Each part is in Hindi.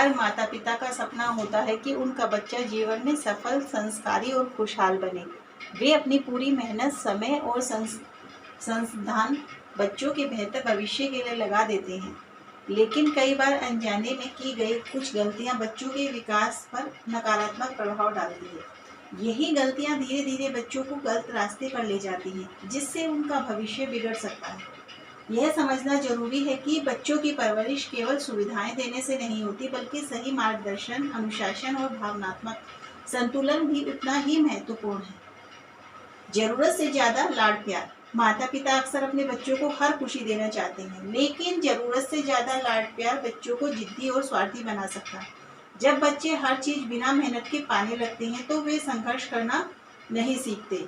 हर माता पिता का सपना होता है कि उनका बच्चा जीवन में सफल, संस्कारी और खुशहाल बने। वे अपनी पूरी मेहनत, समय और संसाधन बच्चों के बेहतर भविष्य के लिए लगा देते हैं। लेकिन कई बार अनजाने में की गई कुछ गलतियां बच्चों के विकास पर नकारात्मक प्रभाव डालती है। यही गलतियां धीरे धीरे बच्चों को गलत रास्ते पर ले जाती हैं, जिससे उनका भविष्य बिगड़ सकता है। यह समझना जरूरी है कि बच्चों की परवरिश केवल सुविधाएं देने से नहीं होती, बल्कि सही मार्गदर्शन, अनुशासन और भावनात्मक संतुलन भी उतना ही महत्वपूर्ण है। जरूरत से ज्यादा लाड प्यार। माता पिता अक्सर अपने बच्चों को हर खुशी देना चाहते हैं, लेकिन जरूरत से ज्यादा लाड प्यार बच्चों को जिद्दी और स्वार्थी बना सकता है। जब बच्चे हर चीज बिना मेहनत के पाने लगते हैं तो वे संघर्ष करना नहीं सीखते।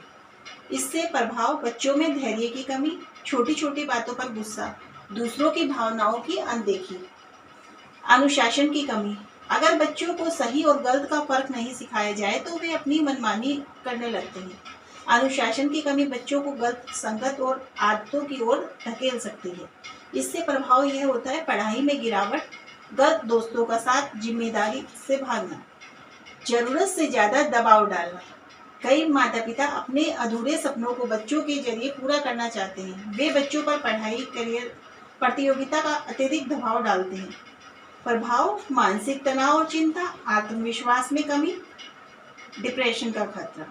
इससे प्रभाव बच्चों में धैर्य की कमी, छोटी छोटी बातों पर गुस्सा, दूसरों की भावनाओं की अनदेखी, अनुशासन की कमी। अगर बच्चों को सही और गलत का फर्क नहीं सिखाया जाए तो वे अपनी मनमानी करने लगते हैं। अनुशासन की कमी बच्चों को गलत संगत और आदतों की ओर धकेल सकती है। इससे प्रभाव यह होता है पढ़ाई में गिरावट, गलत दोस्तों का साथ, जिम्मेदारी से भागना, जरूरत से ज्यादा दबाव डालना। कई माता पिता अपने अधूरे सपनों को बच्चों के जरिए पूरा करना चाहते हैं। वे बच्चों पर पढ़ाई, करियर, प्रतियोगिता का अत्यधिक दबाव डालते हैं। प्रभाव मानसिक तनाव और चिंता, आत्मविश्वास में कमी, डिप्रेशन का खतरा,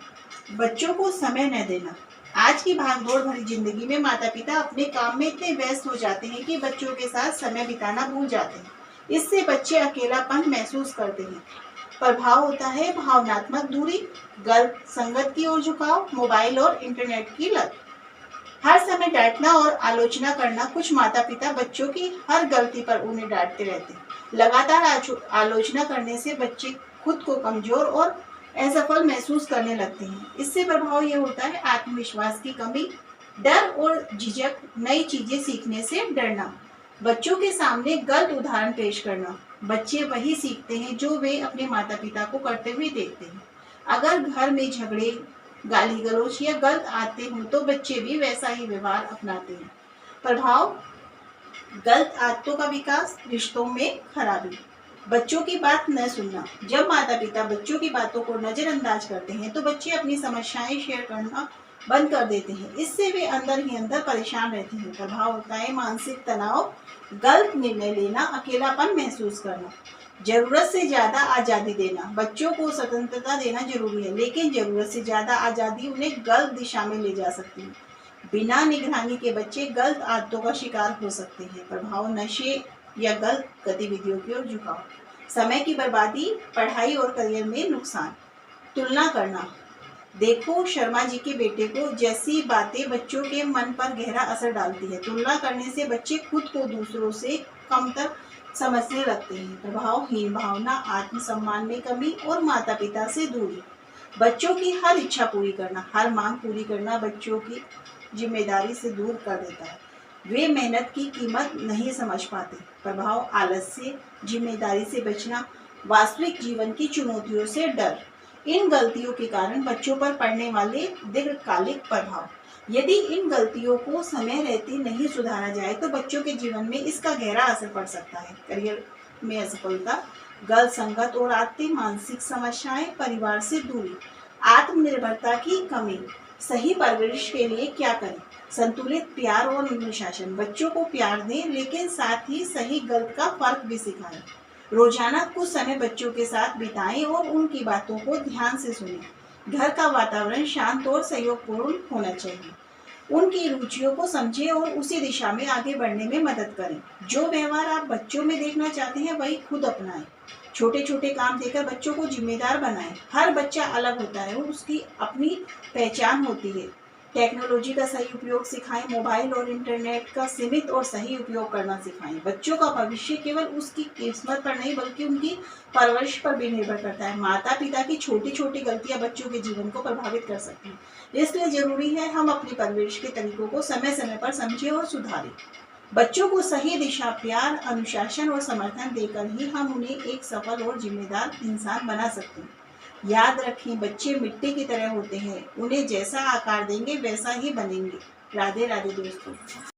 बच्चों को समय न देना। आज की भागदौड़ भरी जिंदगी में माता पिता अपने काम में इतने व्यस्त हो जाते हैं कि बच्चों के साथ समय बिताना भूल जाते हैं। इससे बच्चे अकेलापन महसूस करते हैं। प्रभाव होता है भावनात्मक दूरी, गलत संगत की ओर झुकाव, मोबाइल और इंटरनेट की लत, हर समय डांटना और आलोचना करना। कुछ माता पिता बच्चों की हर गलती पर उन्हें डांटते रहते हैं। लगातार आलोचना करने से बच्चे खुद को कमजोर और असफल महसूस करने लगते हैं। इससे प्रभाव यह होता है आत्मविश्वास की कमी, डर और झिझक, नई चीजें सीखने से डरना, बच्चों के सामने गलत उदाहरण पेश करना। बच्चे वही सीखते हैं जो वे अपने माता पिता को करते हुए देखते हैं। अगर घर में झगड़े, गाली गलौज या गलत आदतें हों तो बच्चे भी वैसा ही व्यवहार अपनाते हैं। प्रभाव गलत आदतों का विकास, रिश्तों में खराबी, बच्चों की बात न सुनना। जब माता पिता बच्चों की बातों को नजरअंदाज करते हैं तो बच्चे अपनी समस्याएं शेयर करना बंद कर देते हैं। इससे वे अंदर ही अंदर परेशान रहते हैं। प्रभाव होता है मानसिक तनाव, गलत निर्णय लेना, अकेलापन महसूस करना, जरूरत से ज्यादा आजादी देना। बच्चों को स्वतंत्रता देना जरूरी है, लेकिन जरूरत से ज्यादा आजादी उन्हें गलत दिशा में ले जा सकती है। बिना निगरानी के बच्चे गलत आदतों का शिकार हो सकते हैं। प्रभाव नशे या गलत गतिविधियों की ओर झुकाव, समय की बर्बादी, पढ़ाई और करियर में नुकसान, तुलना करना। देखो शर्मा जी के बेटे को जैसी बातें बच्चों के मन पर गहरा असर डालती है। तुलना करने से बच्चे खुद को दूसरों से कमतर समझने लगते हैं। प्रभावहीन भावना, आत्मसम्मान में कमी और माता पिता से दूरी, बच्चों की हर इच्छा पूरी करना, हर मांग पूरी करना बच्चों की जिम्मेदारी से दूर कर देता है। वे मेहनत की कीमत नहीं समझ पाते। प्रभाव आलस्य, जिम्मेदारी से बचना, वास्तविक जीवन की चुनौतियों से डर। इन गलतियों के कारण बच्चों पर पड़ने वाले दीर्घकालिक प्रभाव। यदि इन गलतियों को समय रहते नहीं सुधारा जाए तो बच्चों के जीवन में इसका गहरा असर पड़ सकता है। करियर में असफलता, गलत संगत और आदतें, मानसिक समस्याएं, परिवार से दूरी, आत्मनिर्भरता की कमी। सही परवरिश के लिए क्या करें? संतुलित प्यार और अनुशासन। बच्चों को प्यार दें, लेकिन साथ ही सही गलत का फर्क भी सिखाएं। रोजाना कुछ समय बच्चों के साथ बिताएं और उनकी बातों को ध्यान से सुनें। घर का वातावरण शांत और सहयोगपूर्ण होना चाहिए। उनकी रुचियों को समझें और उसी दिशा में आगे बढ़ने में मदद करें। जो व्यवहार आप बच्चों में देखना चाहते हैं वही खुद अपनाएं। छोटे छोटे काम देकर बच्चों को जिम्मेदार बनाएं। हर बच्चा अलग होता है और उसकी अपनी पहचान होती है। टेक्नोलॉजी का सही उपयोग सिखाएं। मोबाइल और इंटरनेट का सीमित और सही उपयोग करना सिखाएं। बच्चों का भविष्य केवल उसकी किस्मत पर नहीं बल्कि उनकी परवरिश पर भी निर्भर करता है। माता पिता की छोटी छोटी गलतियां बच्चों के जीवन को प्रभावित कर सकती हैं। इसलिए जरूरी है हम अपनी परवरिश के तरीकों को समय समय पर समझें और सुधारें। बच्चों को सही दिशा, प्यार, अनुशासन और समर्थन देकर ही हम उन्हें एक सफल और जिम्मेदार इंसान बना सकते हैं। याद रखें, बच्चे मिट्टी की तरह होते हैं, उन्हें जैसा आकार देंगे वैसा ही बनेंगे। राधे राधे दोस्तों।